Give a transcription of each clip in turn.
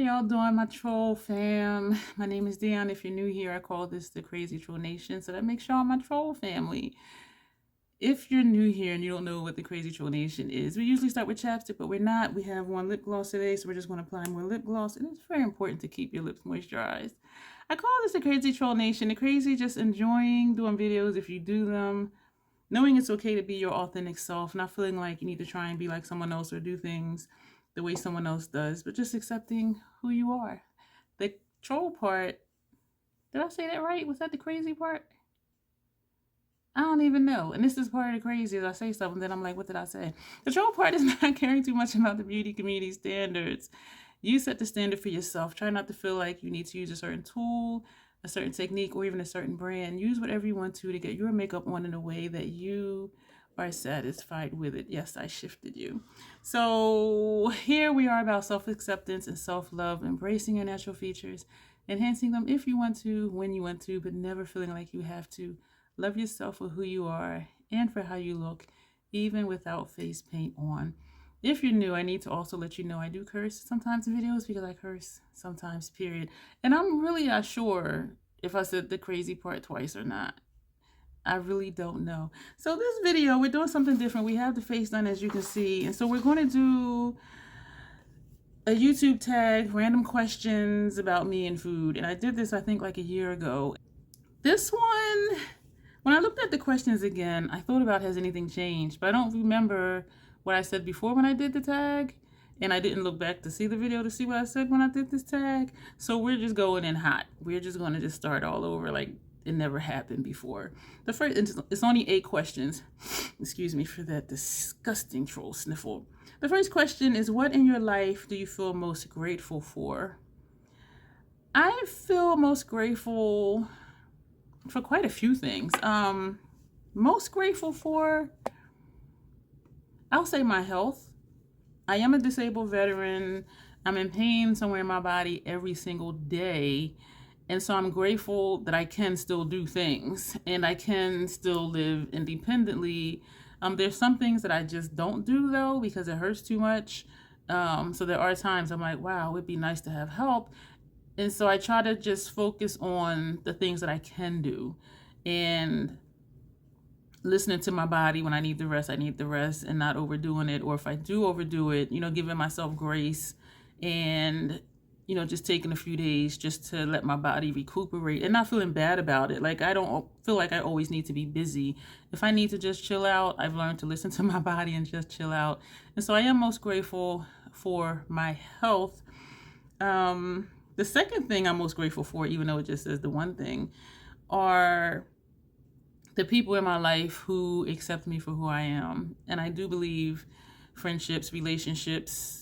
y'all doing, my troll fam? My name is Dion. If you're new here, I call this the Crazy Troll Nation, so that makes y'all my troll family. If you're new here and you don't know what the Crazy Troll Nation is, we usually start with chapstick, but we're not. We have one lip gloss today, so we're just going to apply more lip gloss, and it's very important to keep your lips moisturized. I call this the Crazy Troll Nation. The crazy, just enjoying doing videos if you do them, knowing it's okay to be your authentic self, not feeling like you need to try and be like someone else or do things the way someone else does, but just accepting who you are. The troll part, did I say that right? Was that the crazy part? I don't even know. And this is part of the crazy. As I say something, then I'm like, what did I say? The troll part is not caring too much about the beauty community standards. You set the standard for yourself. Try not to feel like you need to use a certain tool, a certain technique, or even a certain brand. Use whatever you want to get your makeup on in a way that you are satisfied with it. Yes, I shifted you. So here we are about self-acceptance and self-love, embracing your natural features, enhancing them if you want to, when you want to, but never feeling like you have to. Love yourself for who you are and for how you look, even without face paint on. If you're new, I need to also let you know I do curse sometimes in videos because I curse sometimes, period. And I'm really not sure if I said the crazy part twice or not. I really don't know. So this video, we're doing something different. We have the face done, as you can see. And so we're going to do a YouTube tag, random questions about me and food. And I did this, I think, like a year ago. This one, when I looked at the questions again, I thought about has anything changed? But I don't remember what I said before when I did the tag. And I didn't look back to see the video to see what I said when I did this tag. So we're just going in hot. We're just going to just start all over like it never happened before. The first, it's only 8 questions. Excuse me for that disgusting troll sniffle. The first question is, what in your life do you feel most grateful for? I feel most grateful for quite a few things. Most grateful for, I'll say my health. I am a disabled veteran. I'm in pain somewhere in my body every single day. And so I'm grateful that I can still do things and I can still live independently. There's some things that I just don't do though because it hurts too much. So there are times I'm like, wow, it'd be nice to have help. And so I try to just focus on the things that I can do and listening to my body. When I need the rest, I need the rest and not overdoing it. Or if I do overdo it, giving myself grace and just taking a few days just to let my body recuperate and not feeling bad about it. Like, I don't feel like I always need to be busy. If I need to just chill out, I've learned to listen to my body and just chill out. And so I am most grateful for my health. The second thing I'm most grateful for, even though it just says the one thing, are the people in my life who accept me for who I am. And I do believe friendships, relationships,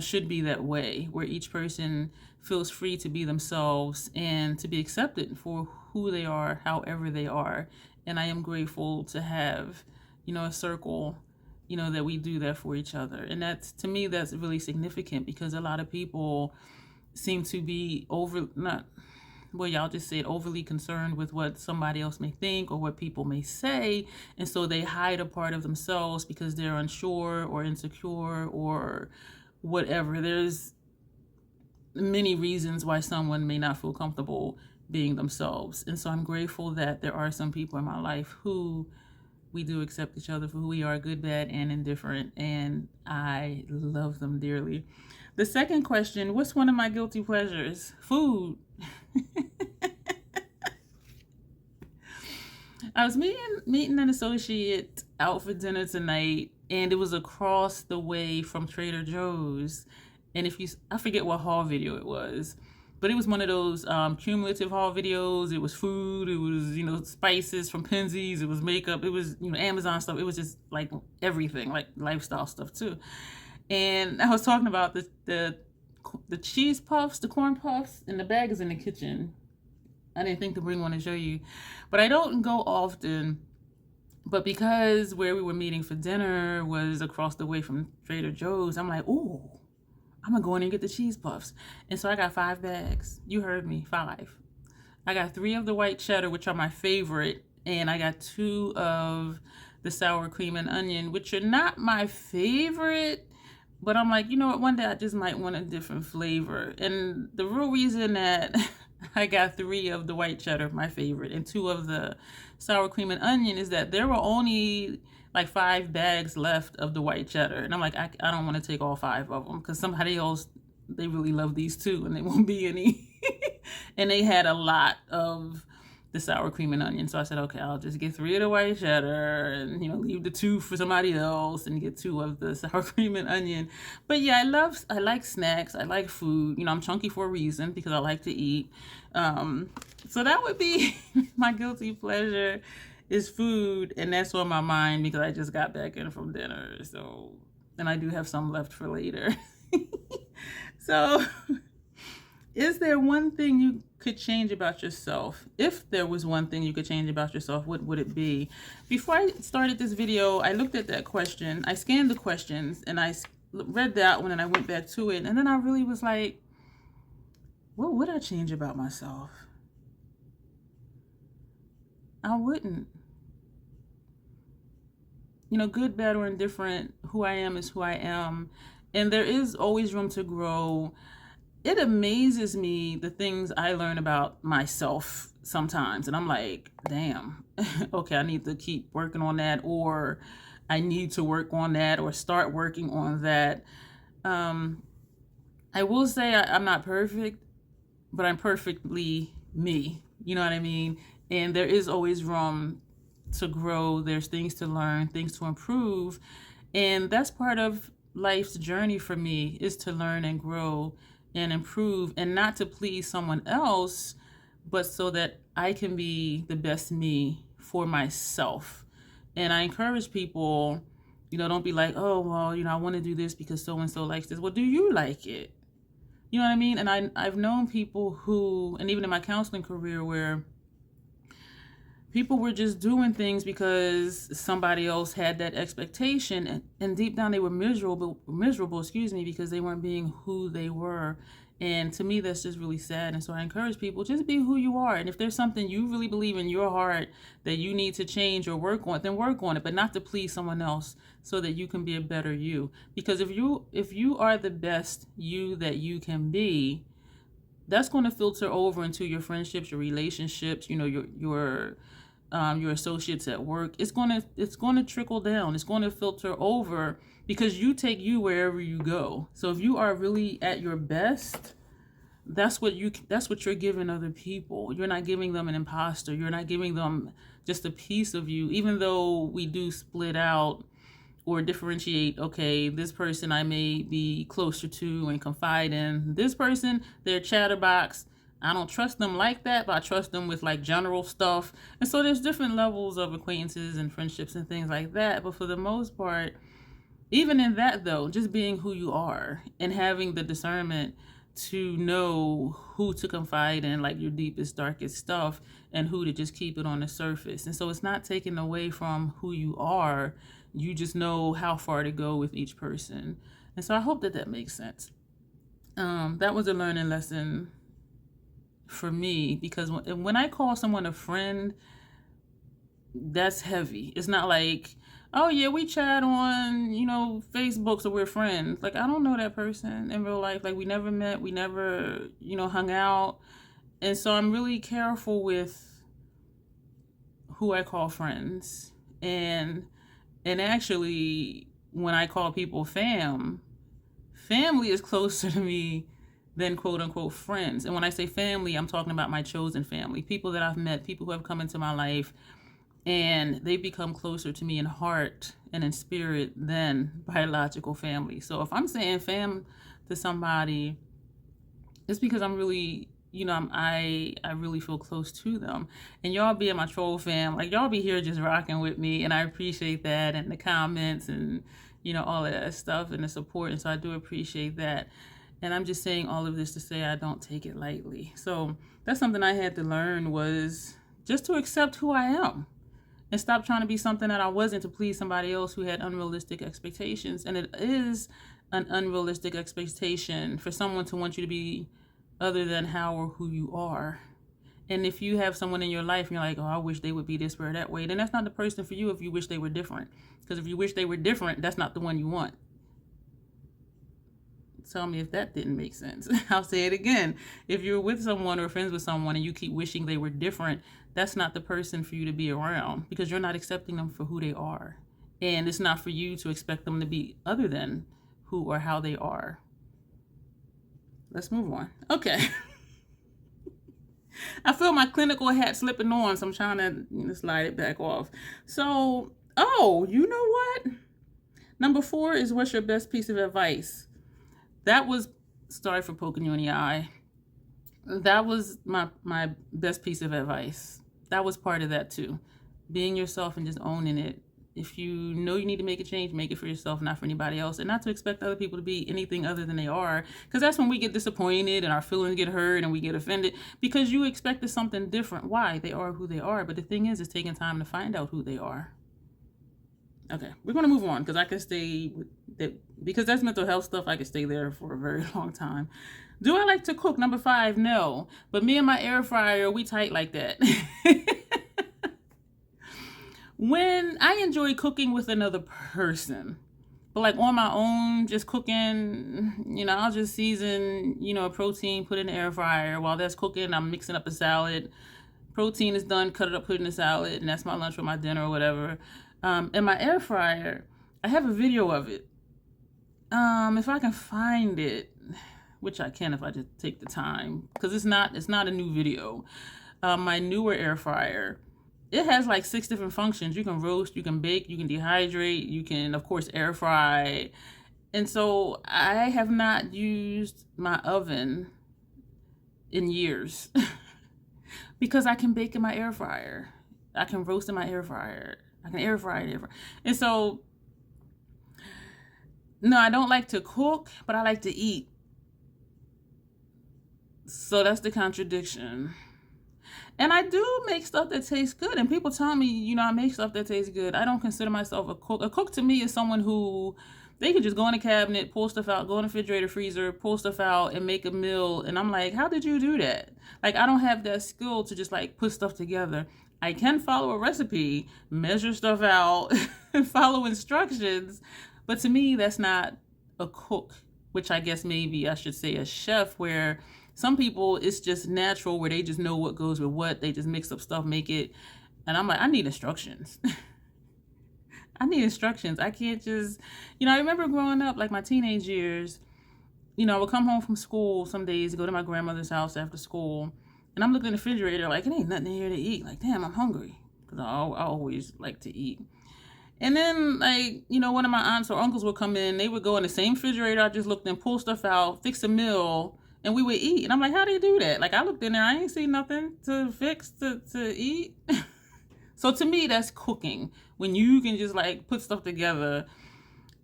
should be that way, where each person feels free to be themselves and to be accepted for who they are, however they are. And I am grateful to have, a circle, that we do that for each other. And that's, to me, that's really significant because a lot of people seem to be y'all just said overly concerned with what somebody else may think or what people may say. And so they hide a part of themselves because they're unsure or insecure or whatever. There's many reasons why someone may not feel comfortable being themselves. And so I'm grateful that there are some people in my life who we do accept each other for who we are, good, bad, and indifferent. And I love them dearly. The second question, what's one of my guilty pleasures? Food. I was meeting an associate out for dinner tonight, and it was across the way from Trader Joe's. And I forget what haul video it was, but it was one of those cumulative haul videos. It was food, it was, spices from Penzies, it was makeup, it was, Amazon stuff. It was just like everything, like lifestyle stuff too. And I was talking about the cheese puffs, the corn puffs, and the bag is in the kitchen. I didn't think to bring one to show you, but I don't go often. But because where we were meeting for dinner was across the way from Trader Joe's, I'm like, ooh, I'm gonna go in and get the cheese puffs. And so I got 5 bags. You heard me, 5. I got 3 of the white cheddar, which are my favorite, and I got 2 of the sour cream and onion, which are not my favorite, But I'm like, you know what? One day I just might want a different flavor. And the real reason that I got 3 of the white cheddar, my favorite, and 2 of the sour cream and onion is that there were only like 5 bags left of the white cheddar. And I'm like, I don't want to take all 5 of them because somebody else, they really love these too and they won't be any. And they had a lot of the sour cream and onion. So I said, okay, I'll just get 3 of the white cheddar and, leave the 2 for somebody else and get 2 of the sour cream and onion. But yeah, I like snacks. I like food. I'm chunky for a reason because I like to eat. So that would be my guilty pleasure is food. And that's on my mind because I just got back in from dinner. So, and I do have some left for later. So is there one thing you could change about yourself? If there was one thing you could change about yourself, what would it be? Before I started this video, I looked at that question. I scanned the questions and I read that one and I went back to it. And then I really was like, what would I change about myself? I wouldn't. Good, bad, or indifferent, who I am is who I am. And there is always room to grow. It amazes me the things I learn about myself sometimes. And I'm like, damn, okay, I need to keep working on that, or I need to work on that, or start working on that. I will say I'm not perfect, but I'm perfectly me. You know what I mean? And there is always room to grow. There's things to learn, things to improve. And that's part of life's journey for me, is to learn and grow and improve, and not to please someone else, but so that I can be the best me for myself. And I encourage people, don't be like, oh, well, I want to do this because so-and-so likes this. Well, do you like it? You know what I mean? And I've known people who, and even in my counseling career, where people were just doing things because somebody else had that expectation, and deep down they were miserable, because they weren't being who they were. And to me, that's just really sad. And so I encourage people, just be who you are. And if there's something you really believe in your heart that you need to change or work on, then work on it, but not to please someone else, so that you can be a better you. Because if you are the best you that you can be, that's going to filter over into your friendships, your relationships, your associates at work. It's going to trickle down. It's going to filter over, because you take you wherever you go. So if you are really at your best, that's what you're giving other people. You're not giving them an imposter. You're not giving them just a piece of you, even though we do split out or differentiate. Okay, this person I may be closer to and confide in. This person, they're chatterbox. I don't trust them like that, but I trust them with like general stuff. And so there's different levels of acquaintances and friendships and things like that. But for the most part, even in that though, just being who you are and having the discernment to know who to confide in, like your deepest, darkest stuff, and who to just keep it on the surface. And so it's not taken away from who you are. You just know how far to go with each person. And so I hope that makes sense. That was a learning lesson for me, because when I call someone a friend, that's heavy. It's not like, oh yeah, we chat on, Facebook, so we're friends. Like, I don't know that person in real life. Like, we never met, we never, hung out. And so I'm really careful with who I call friends. And actually, when I call people family is closer to me than quote unquote friends. And when I say family, I'm talking about my chosen family, people that I've met, people who have come into my life, and they've become closer to me in heart and in spirit than biological family. So if I'm saying fam to somebody, it's because I'm really, I really feel close to them. And y'all be in my troll fam, like y'all be here just rocking with me, and I appreciate that, and the comments and all of that stuff and the support. And so I do appreciate that. And I'm just saying all of this to say I don't take it lightly. So that's something I had to learn, was just to accept who I am and stop trying to be something that I wasn't to please somebody else who had unrealistic expectations. And it is an unrealistic expectation for someone to want you to be other than how or who you are. And if you have someone in your life and you're like, oh, I wish they would be this way or that way, then that's not the person for you if you wish they were different. Because if you wish they were different, that's not the one you want. tell me if that didn't make sense. I'll say it again. If you're with someone or friends with someone and you keep wishing they were different, that's not the person for you to be around, because you're not accepting them for who they are. And it's not for you to expect them to be other than who or how they are. Let's move on. Okay. I feel my clinical hat slipping on, so I'm trying to slide it back off. So, you know what? Number 4 is, what's your best piece of advice? That was, sorry for poking you in the eye. That was my best piece of advice. That was part of that too. Being yourself and just owning it. If you know you need to make a change, make it for yourself, not for anybody else, and not to expect other people to be anything other than they are, because that's when we get disappointed and our feelings get hurt and we get offended, because you expected something different. Why? They are who they are. But the thing is, it's taking time to find out who they are. Okay, we're going to move on, because I can stay, because that's mental health stuff, I could stay there for a very long time. Do I like to cook? Number 5, no. But me and my air fryer, we tight like that. When I enjoy cooking with another person, but like on my own, just cooking, I'll just season, a protein, put it in the air fryer. While that's cooking, I'm mixing up a salad. Protein is done, cut it up, put it in the salad, and that's my lunch or my dinner or whatever. In my air fryer, I have a video of it. If I can find it, which I can if I just take the time, because it's not a new video. My newer air fryer, it has like 6 different functions. You can roast, you can bake, you can dehydrate, you can, of course, air fry. And so I have not used my oven in years because I can bake in my air fryer. I can roast in my air fryer. I can air fry in air fryer. And so, no, I don't like to cook, but I like to eat. So that's the contradiction. And I do make stuff that tastes good. And people tell me, I make stuff that tastes good. I don't consider myself a cook. A cook to me is someone who, they can just go in the cabinet, pull stuff out, go in the refrigerator, freezer, pull stuff out, and make a meal. And I'm like, how did you do that? Like, I don't have that skill to just like put stuff together. I can follow a recipe, measure stuff out, and follow instructions. But to me, that's not a cook, which I guess maybe I should say a chef, where some people, it's just natural, where they just know what goes with what. They just mix up stuff, make it. And I'm like, I need instructions. I need instructions. I can't just, I remember growing up, like my teenage years, I would come home from school some days, go to my grandmother's house after school, and I'm looking in the refrigerator like, it ain't nothing in here to eat. Like, damn, I'm hungry, because I always like to eat. And then, like, one of my aunts or uncles would come in. They would go in the same refrigerator I just looked in, pull stuff out, fix a meal, and we would eat. And I'm like, how do you do that? Like, I looked in there, I ain't see nothing to fix to eat. So to me, that's cooking. When you can just like put stuff together.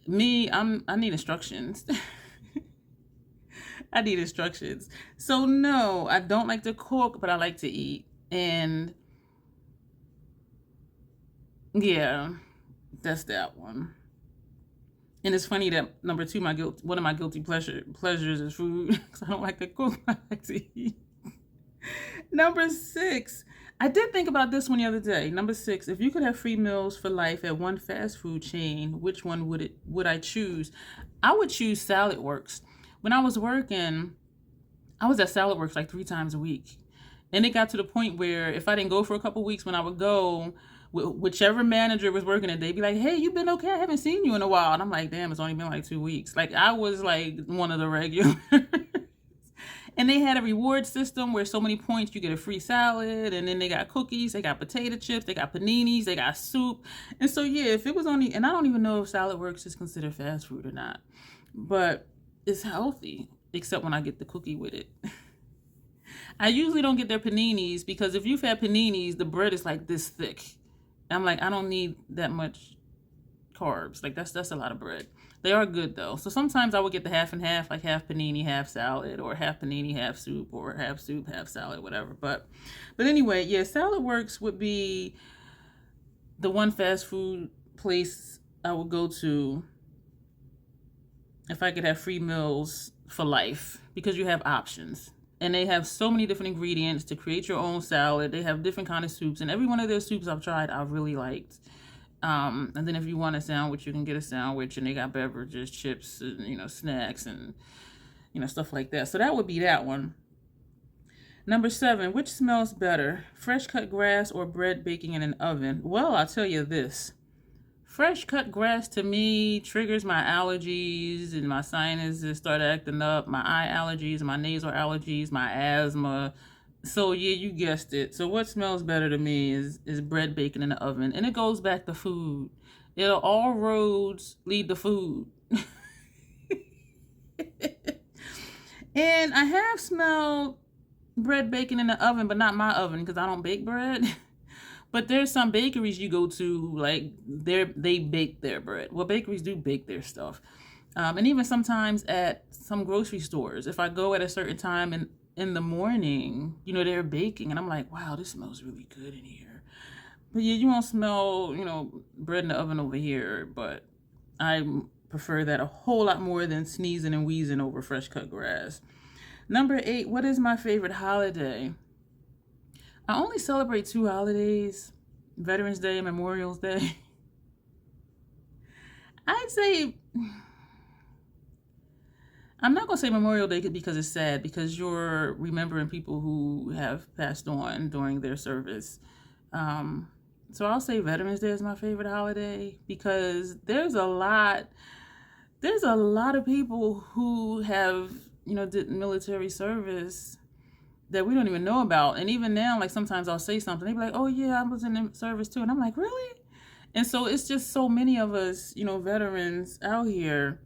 Me, I need instructions. I need instructions. So no, I don't like to cook, but I like to eat. And yeah, that's that one. And it's funny that number 2, one of my guilty pleasures is food, because I don't like to cook, I like to eat. Number 6, I did think about this one the other day. Number 6, if you could have free meals for life at one fast food chain, which one would I choose? I would choose Salad Works. When I was working, I was at Salad Works like 3 times a week. And it got to the point where if I didn't go for a couple weeks, when I would go, whichever manager was working it, they'd be like, hey, you been okay? I haven't seen you in a while. And I'm like, damn, it's only been like 2 weeks. Like, I was like one of the regulars. And they had a reward system where so many points you get a free salad, and then they got cookies, they got potato chips, they got paninis, they got soup. And so yeah, if it was only, and I don't even know if Salad Works is considered fast food or not, but it's healthy, except when I get the cookie with it. I usually don't get their paninis, because if you've had paninis, the bread is like this thick. I'm like, I don't need that much carbs. Like, that's a lot of bread. They are good though. So sometimes I would get the half and half, like half panini, half salad, or half panini, half soup, or half soup, half salad, whatever. But anyway, yeah, Salad Works would be the one fast food place I would go to if I could have free meals for life, because you have options. And they have so many different ingredients to create your own salad. They have different kind of soups, and every one of their soups I've tried, I really liked. And then if you want a sandwich, you can get a sandwich, and they got beverages, chips, and, snacks, and stuff like that. So that would be that one. Number 7, which smells better, fresh cut grass or bread baking in an oven? Well, I'll tell you this. Fresh cut grass to me triggers my allergies, and my sinuses start acting up, my eye allergies, my nasal allergies, my asthma. So yeah, you guessed it. So what smells better to me is bread baking in the oven. And it goes back to food. All roads lead to food. And I have smelled bread baking in the oven, but not my oven, because I don't bake bread. But there's some bakeries you go to, like they bake their bread. Well, bakeries do bake their stuff. And even sometimes at some grocery stores, if I go at a certain time in the morning, they're baking, and I'm like, wow, this smells really good in here. But yeah, you won't smell, bread in the oven over here, but I prefer that a whole lot more than sneezing and wheezing over fresh cut grass. Number 8, what is my favorite holiday? I only celebrate 2 holidays, Veterans Day and Memorial Day. I'd say, I'm not going to say Memorial Day because it's sad, because you're remembering people who have passed on during their service. So I'll say Veterans Day is my favorite holiday, because there's a lot of people who have, did military service that we don't even know about. And even now, like, sometimes I'll say something, they be like, oh yeah, I was in the service too. And I'm like, really? And so it's just so many of us, veterans out here.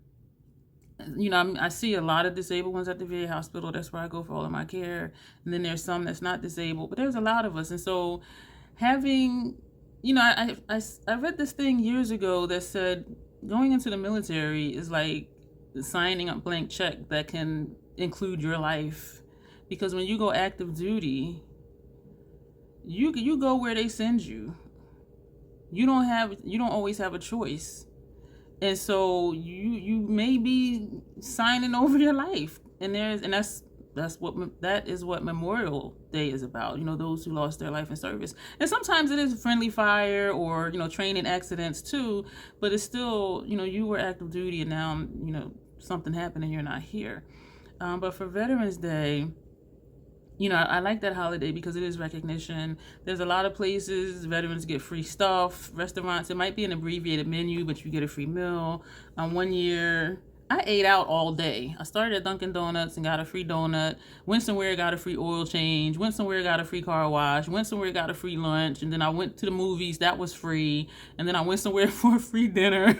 I see a lot of disabled ones at the VA hospital. That's where I go for all of my care. And then there's some that's not disabled, but there's a lot of us. And so having, I read this thing years ago that said going into the military is like signing a blank check that can include your life. Because when you go active duty, you go where they send you. You don't always have a choice. And so you may be signing over your life. And that is what Memorial Day is about. Those who lost their life in service. And sometimes it is friendly fire or, training accidents too, but it's still, you were active duty and now, something happened and you're not here. But for Veterans Day, I like that holiday because it is recognition. There's a lot of places veterans get free stuff, restaurants. It might be an abbreviated menu, but you get a free meal. One year, I ate out all day. I started at Dunkin' Donuts and got a free donut. Went somewhere, got a free oil change. Went somewhere, got a free car wash. Went somewhere, got a free lunch. And then I went to the movies. That was free. And then I went somewhere for a free dinner.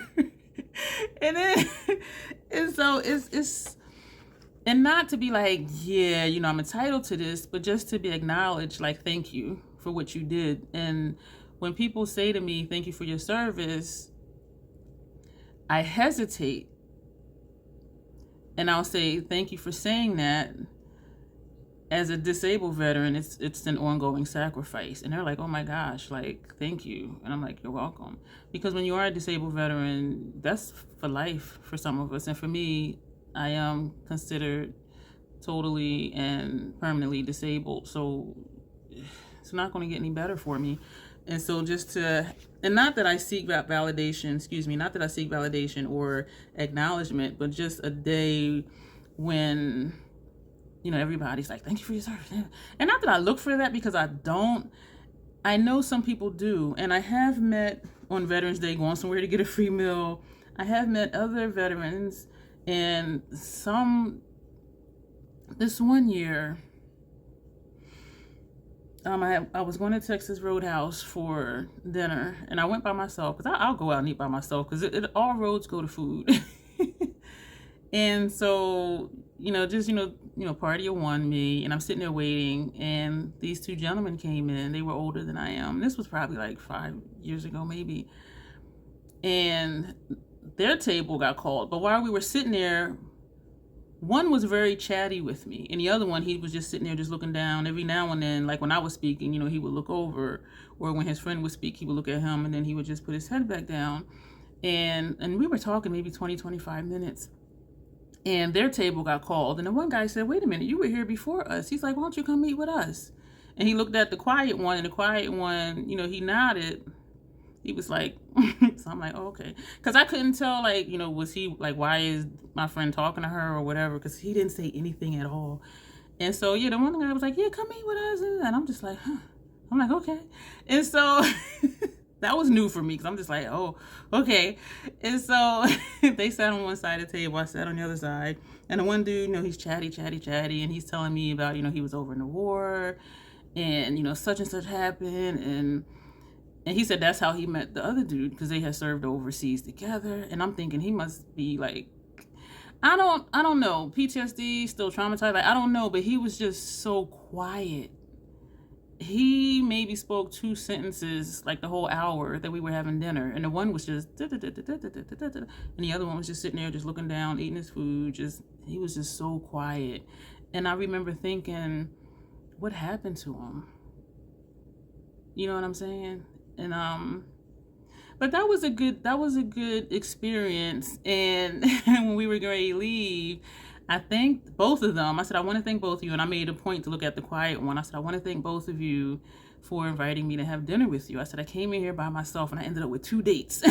And so it's and not to be like, yeah, I'm entitled to this, but just to be acknowledged, like, thank you for what you did. And when people say to me, thank you for your service, I hesitate. And I'll say, thank you for saying that. As a disabled veteran, it's an ongoing sacrifice. And they're like, oh my gosh, like, thank you. And I'm like, you're welcome. Because when you are a disabled veteran, that's for life for some of us. And for me, I am considered totally and permanently disabled. So it's not going to get any better for me. And so and not that I seek validation or acknowledgement, but just a day when, everybody's like, thank you for your service. And not that I look for that, because I don't. I know some people do. And I have met on Veterans Day going somewhere to get a free meal. I have met other veterans. And this one year, I was going to Texas Roadhouse for dinner, and I went by myself, because I'll go out and eat by myself, because all roads go to food. And so, party of one, me, and I'm sitting there waiting, and these 2 gentlemen came in. They were older than I am. This was probably like 5 years ago, maybe. And their table got called, but while we were sitting there, one was very chatty with me, and the other one, he was just sitting there just looking down. Every now and then, like when I was speaking, he would look over, or when his friend would speak, he would look at him, and then he would just put his head back down. And we were talking maybe 20-25 minutes, and their table got called. And the one guy said, wait a minute, you were here before us. He's like, why don't you come eat with us? And he looked at the quiet one, and the quiet one, he nodded. He was like, so I'm like, oh, okay. Because I couldn't tell, like, was he, like, why is my friend talking to her or whatever? Because he didn't say anything at all. And so, yeah, the one guy was like, yeah, come eat with us. And I'm just like, huh. I'm like, okay. And so that was new for me because I'm just like, oh, okay. And so they sat on one side of the table. I sat on the other side. And the one dude, he's chatty. And he's telling me about, he was over in the war and, such and such happened. And he said that's how he met the other dude because they had served overseas together. And I'm thinking he must be like, I don't know, PTSD, still traumatized. Like, I don't know, but he was just so quiet. He maybe spoke 2 sentences like the whole hour that we were having dinner, and the one was just and the other one was just sitting there just looking down, eating his food. He was just so quiet. And I remember thinking, what happened to him? You know what I'm saying? And but that was a good experience. And when we were going to leave, I thanked both of them. I said, I want to thank both of you. And I made a point to look at the quiet one. I said, I want to thank both of you for inviting me to have dinner with you. I said, I came in here by myself and I ended up with 2 dates.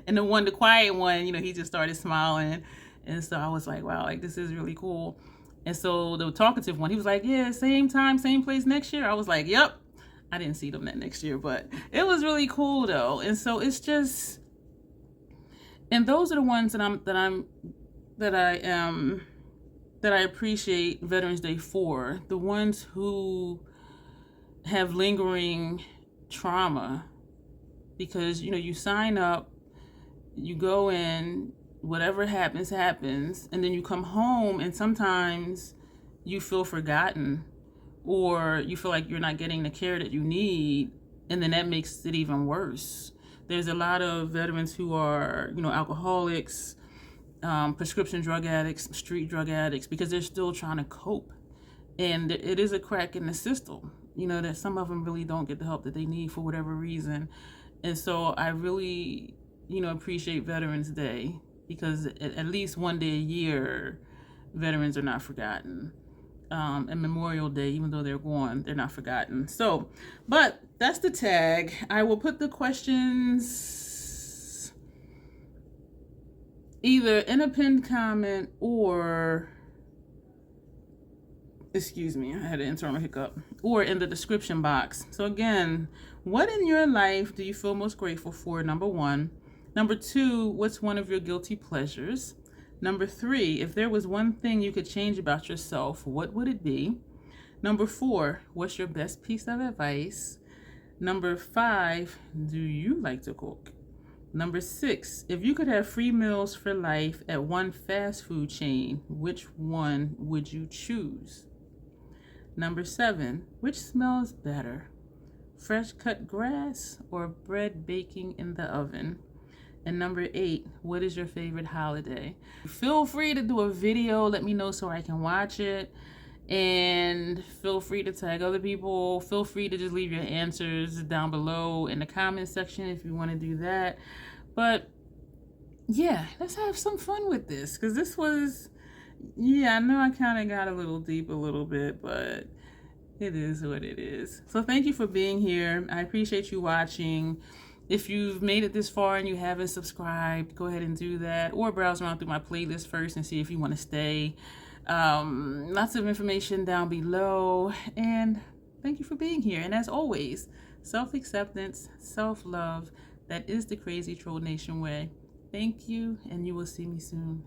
And the quiet one, he just started smiling. And so I was like, wow, like, this is really cool. And so the talkative one, he was like, yeah, same time, same place next year. I was like, yep. I didn't see them that next year, but it was really cool though. And so it's just, and those are the ones that I appreciate Veterans Day for. The ones who have lingering trauma, because you sign up, you go in, whatever happens, and then you come home and sometimes you feel forgotten or you feel like you're not getting the care that you need, and then that makes it even worse. There's a lot of veterans who are, alcoholics, prescription drug addicts, street drug addicts, because they're still trying to cope. And it is a crack in the system, that some of them really don't get the help that they need for whatever reason. And so I really, appreciate Veterans Day, because at least one day a year, veterans are not forgotten. And Memorial Day, even though they're gone, they're not forgotten. So, but that's the tag. I will put the questions either in a pinned comment or, excuse me, I had an internal hiccup, or in the description box. So again, what in your life do you feel most grateful for? Number 1. Number 2, what's one of your guilty pleasures? Number 3, if there was one thing you could change about yourself, what would it be? Number 4, what's your best piece of advice? Number 5, do you like to cook? Number 6, if you could have free meals for life at one fast food chain, which one would you choose? Number 7, which smells better, fresh cut grass or bread baking in the oven? And number 8, what is your favorite holiday? Feel free to do a video. Let me know so I can watch it. And feel free to tag other people. Feel free to just leave your answers down below in the comment section if you want to do that. But yeah, let's have some fun with this, because this was, I know I kind of got a little deep a little bit, but it is what it is. So thank you for being here. I appreciate you watching. If you've made it this far and you haven't subscribed, go ahead and do that, or browse around through my playlist first and see if you want to stay. Lots of information down below, and thank you for being here. And as always, self-acceptance, self-love, that is the Crazy Troll Nation way. Thank you, and you will see me soon.